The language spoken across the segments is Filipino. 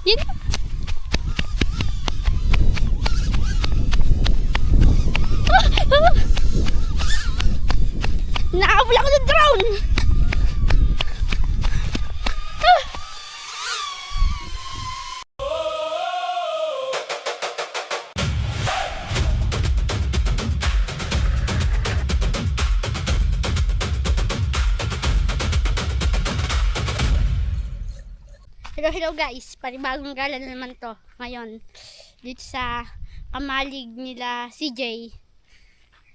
Yun. Nakakabula ko ng drone. Hello guys, panibagong gala na naman to ngayon dito sa kamalig nila CJ.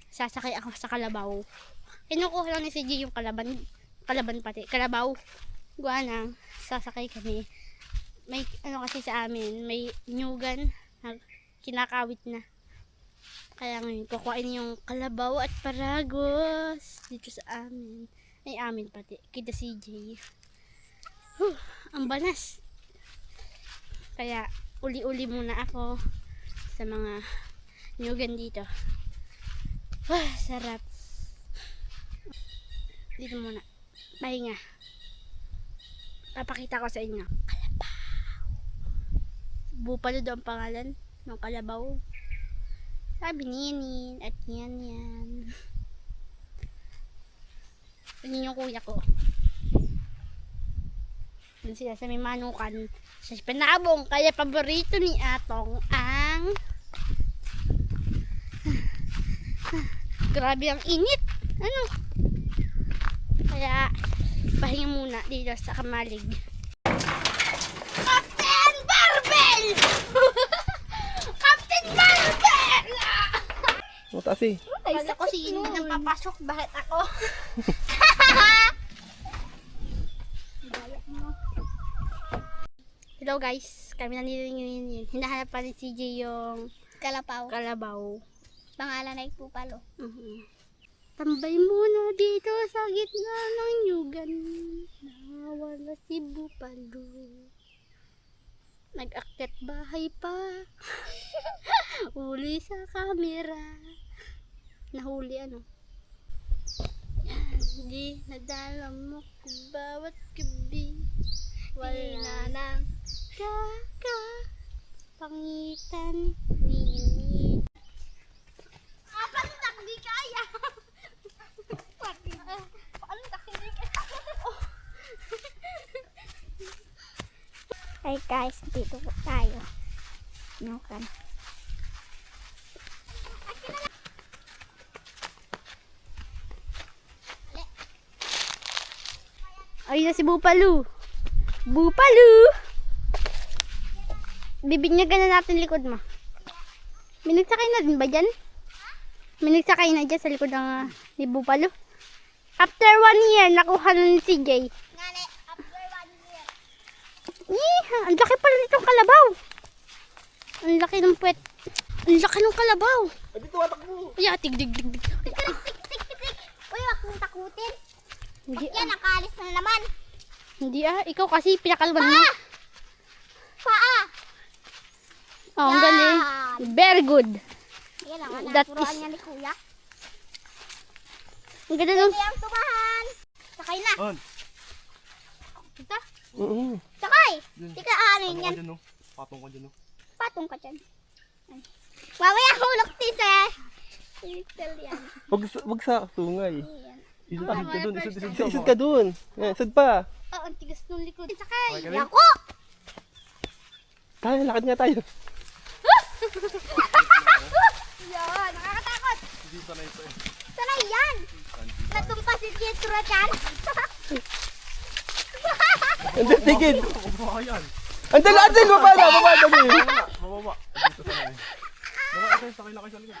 Sasakay ako sa kalabaw. Kinukuha lang ni CJ yung kalaban pati, kalabaw. Guwa na, sasakay kami. May ano kasi sa amin, may nyugan na kinakawit na. Kaya ngayon kukuhain yung kalabaw at paragos dito sa amin. Ay amin pati, kita CJ. Ang banas. Kaya uli-uli muna ako sa mga nyugan dito. Sarap. Dito muna. Pahinga. Papakita ko sa inyo. Kalabaw. Bupalo daw ang pangalan ng kalabaw. Sabi niyan at yan. Yun yung kuya ko. Sila sa may manukan sa Panabong, kaya paborito ni Atong ang grabe ang init, ano, kaya pahinga muna dito sa kamalig. Captain Barbell! Captain Barbell! Mataas eh. Pag ako si hindi nang papasok, bakit ako? Hello guys, kami nandito ngayon. Hinahanap pa ni CJ yung kalabaw. Pangalan ay Pupalo. Tambay muna dito sa gitna ng nyugan. Nawala si Bupalo. Nag-akyat bahay pa. Uli sa camera. Nahuli ano? Hindi nadala mo ko bawat gabi. Wala nang pangitan ni Paano di kaya? Paano hindi kaya? Hey guys, dito po tayo. Nukan. Ayun na si Bupalo. Bupalo! Bibinyagan na natin likod mo. May nagsakay na din ba dyan? May nagsakay na dyan sa likod ng ni Bupalo. After 1 year, nakuha na ni CJ. Ngani, after 1 year. Ang laki pala nitong kalabaw. Ang laki ng puwet. Ang laki ng kalabaw. Ay, dito watakbo. Ay, tig. Uy, wag mong takutin. Hindi Yan, nakaalis na naman. Hindi ikaw kasi pinakalwan mo. Paa! Oh, ang galing. Very good. Yan ang That naturoan is- niya ni Kuya. Ang ganda ng... Hindi ang tumahan. Sakay na. On. Ito, sakay. Dun. Tika, ano Patong yan? ka dyan, no? Patong ka dyan, no? Patong ka dyan. Ay. Mamaya hulog tis eh. Little yan. Wag sa sungay. Yan. Isod ka dun, isod ka dun. Yan, isod pa. Oh, ang tigas ng likod. Sakay. Okay, Yako! Tayo, lakad nga tayo. Yan, nakakatakot. Hindi pa na ito eh. Sanay yan. Natumpa si Pietro dyan. Andun, tigid. Baba yan. Andun, baba na. Baba. Dito sa namin. Baba ito, sakay na kayo sa likod.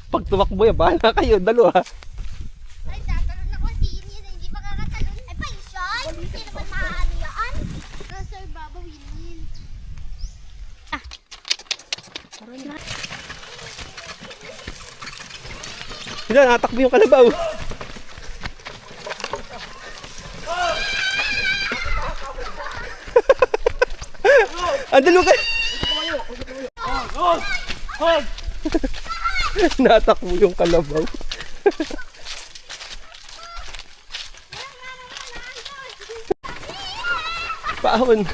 Pag tumakbo yan, bahala kayo, dalawa. Ay, tatalon ako. Hindi makakatalon. Ay, pa yun. Hindi naman maaano yan. Sir, babawin. Hindi, natakbo yung kalabaw. Andun ka. Natakbo yung kalabaw. Paahon.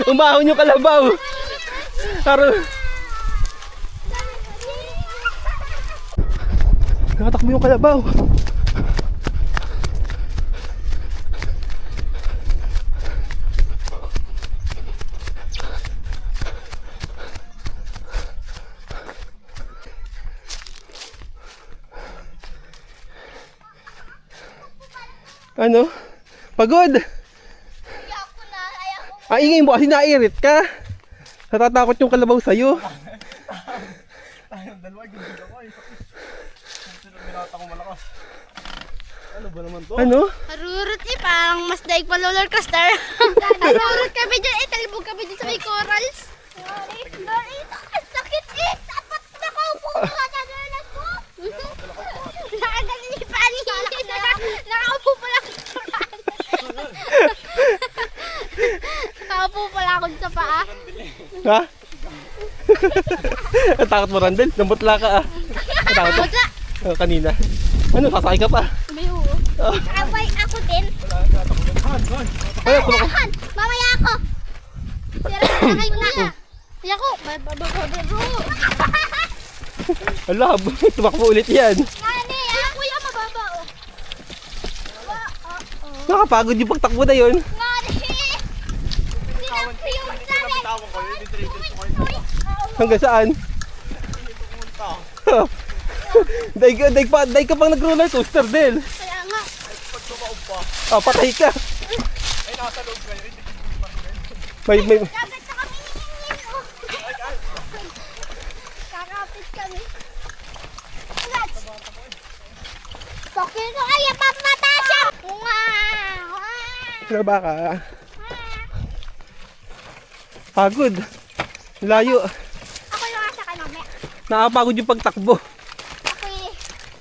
Umahon yung kalabaw. Taro. Nakatakbo yung kalabaw. Ano? Pagod? Ayoko na. Ayoko. Ah, ingay mo kasi nairit ka. Natatakot yung kalabaw sa'yo. Tayong dalawa, gilid ako eh. Sino binata ko malakas? Ano ba naman to? Ano? Harurot eh, parang mas daig pa roller coaster. Harurot kami dyan, talibog kami dyan sa may corals. Sorry. Ang sakit eh. Dapat nakaupo ka sa dalas ko. Nakagaling pa ni Nakaupo pala ako sa paa. Nakaupo pala ako sa paa. Ha? Takot mo, Randel? Nambutla ka ah. Takot ka? Butla. Kanina. Ano, sasakay ka pa? May uo. Away ako din. Ano, tulog ka? Han, mamaya ako. Pero nakay mo na. Yako, babababaro. Ala, tumakbo ulit yan. Nani, kuya mababa oh. Nakapagod yung pagtakbo na yun. Nani. Sinakriyon namin. Tawag ko, yung dinitreated ko kayo. Hanggang saan? Daig ka pang nag-roller coaster, Del. Kaya nga. Pag tumaob pa, Ah, patay ka. ay nasa loob kayo. Hindi pa rin. May... Dagat sa kami ningin oh. Kakapit kami. Let's. Pokil ko ay pamata siya. Ano ba ka? Pagod. Layo. Ako yung asa ka namin. Nakapagod yung pagtakbo. Ako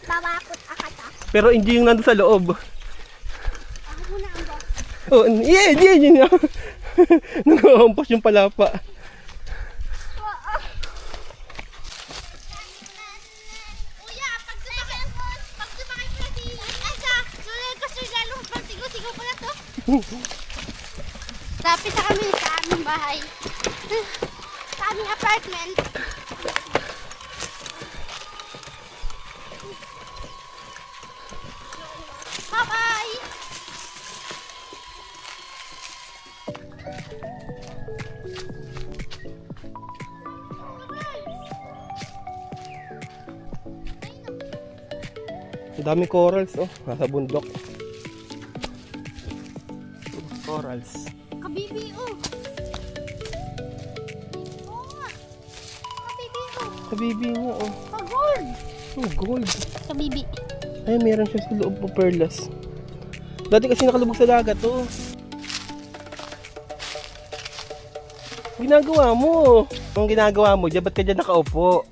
babakot akata. Pero hindi yung nandun sa loob. Ako muna ang boss. Oh, yun. Nanghampas yung palapa. Kuya, pag sumakay ko na si Asa, nulit ko siya lalong pagsigaw-sigaw pala to. Lapit na kami sa aming bahay. Sa aming apartment. Bye-bye! Ang daming corals, oh. Nasa bundok. Corals. Kabibi, oh. Oo nga. Kabibi ko. Kabibi mo, oh. Pag-gold. Oh, gold. Kabibi. Ay, meron siya sa loob po, perlas. Dati kasi nakalubog sa dagat, oh. Ginagawa mo. Anong ginagawa mo? Diyan, ba't ka dyan nakaupo?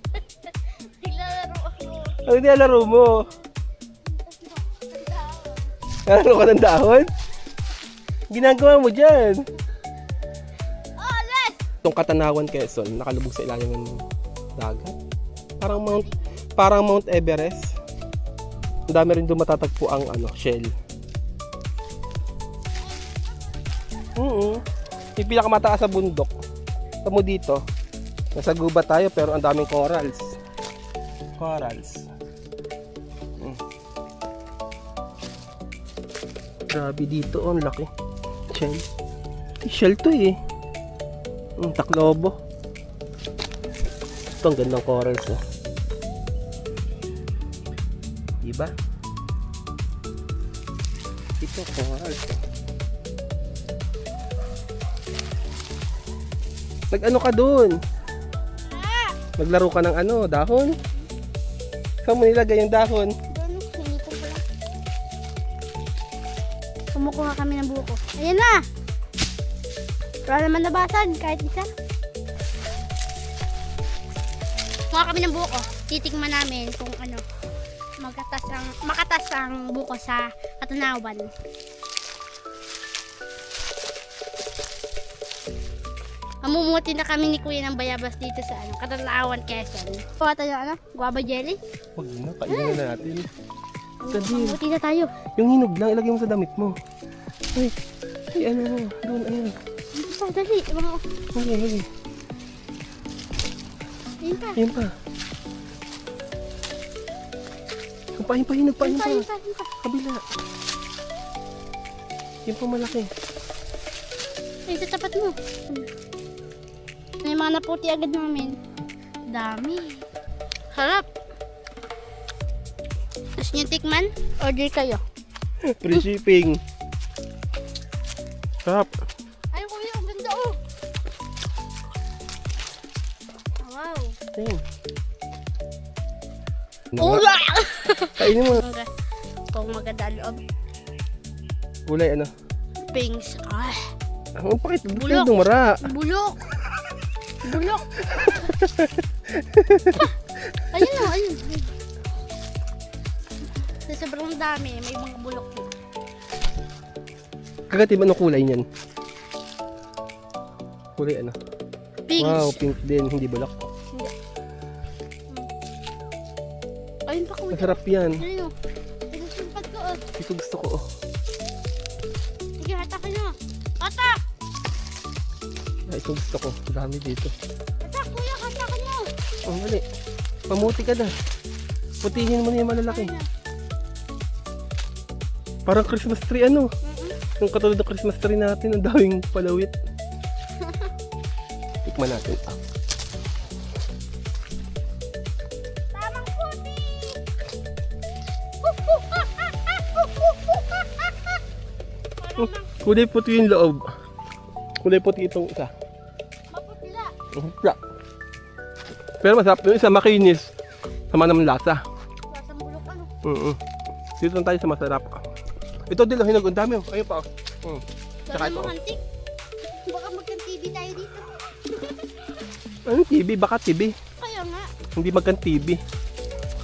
Naglalaro ako. Ano nilalaro mo? Nalaro ka ng dahon? Ginagawa mo dyan. Oh, let's. Itong Katanawan, Quezon, nakalubog sa ilalim ng dagat. Parang Mount Everest. Ang dami rin doon matatagpo ang shell. Yung pinakamataas sa bundok. Tamo dito. Nasa gubat tayo pero ang daming corals. Grabe dito, ang laki. Shell. Shell to eh. Taklobo. Ito ang gandang corals, oh. Diba? Ito, corals. Nag-ano ka dun? Naglaro ka ng dahon? Saan mo nilagay yung dahon? Doon, hinito ko lang. Kumukuha kami ng buko. Ayan na! Wala naman nabasag, kahit isa. Kuha kami ng buko. Titikman namin kung makatas ang buko sa Katanawan. Mamumuti na kami ni Kuya ng bayabas dito sa Katanawan, Quezon. Kuha tayo guava jelly. Huwag na, kainin na natin. Kadil. Mabuti na tayo. Yung hinog lang, ilagay mo sa damit mo. Ay, ano mo, doon, ayan. Basta, dali. Mga, Okay, okay. ayun pa. Ayan pa. Pahin pa, hinog, pahin pa. Ayun pa, ayun pa. Kabila. Yung pa malaki. Ay, sa tapat mo. May mga naputi agad namin. Dami. Harap. Gusto niyo tikman? Order kayo. Free shipping. Sarap. Ay, kuya, ang ganda oh. Wow. Ayan. Ula! Kainin mo. Kung maganda ang loob. Gulay, ano? Pings. Ah, Ang pakit. Bulok. Bulok. Mara. bulok. Bulok. Ayun o, ayun. Sa sobrang dami, may mga bulok din. Kagatim, ano kulay niyan? Kulay, ano? Pings. Wow, pink din. Hindi bulak. Ayun pa kuya. Masarap yan. Ayun o. Pinusulpat ko oh. Ito gusto ko. Oh. Sige, hatakin nyo. Hatak! Ay, ito gusto ko. Dami dito. Hatak kuya, hatakin nyo. Oh, mali. Pamuti ka na. Putihin mo na yung malalaki. Ayun na. Parang Christmas tree, ano? Mm-mm. Yung katulad ng Christmas tree natin, ang daming palawit. Tikman natin. Ah. Tamang puti. Kulay puti yung loob. Kulay puti itong isa. Maputla. Wala. Pero masarap yung isa, makinis. Sama naman lasa. Lasang bulok ano. Dito lang tayo sa masarap. Ito din, hinog. Ang dami. Ayun pa. Tsaka Sana ito. mo hantik. Baka magka-TV tayo dito. Anong TV? Baka TV. Kaya nga. Hindi magkan TV.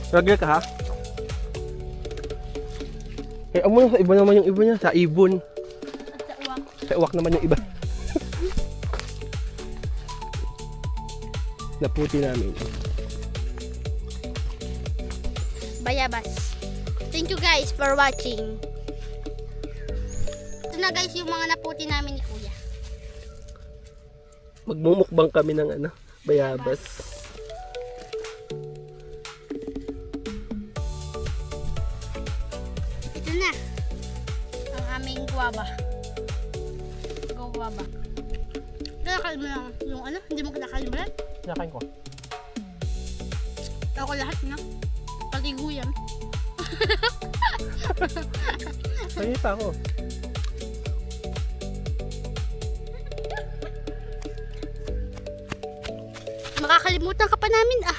Regular ka ha? Eh, amo sa iba naman yung iba niya. Sa ibon. At sa uwak. Sa uwak naman yung iba. Naputi namin. Bayabas. Thank you guys for watching. Ito na guys yung mga naputi namin ni Kuya. Magmumukbang kami ng ano, bayabas. Ito na. Ang aming guwaba. Guwaba. Kinakain mo lang yung ano? Hindi mo kinakain mo lang? Nakain ko. Ako lahat na. Pati guyam. Ayun pa ako. Makakalimutan ka pa namin ah.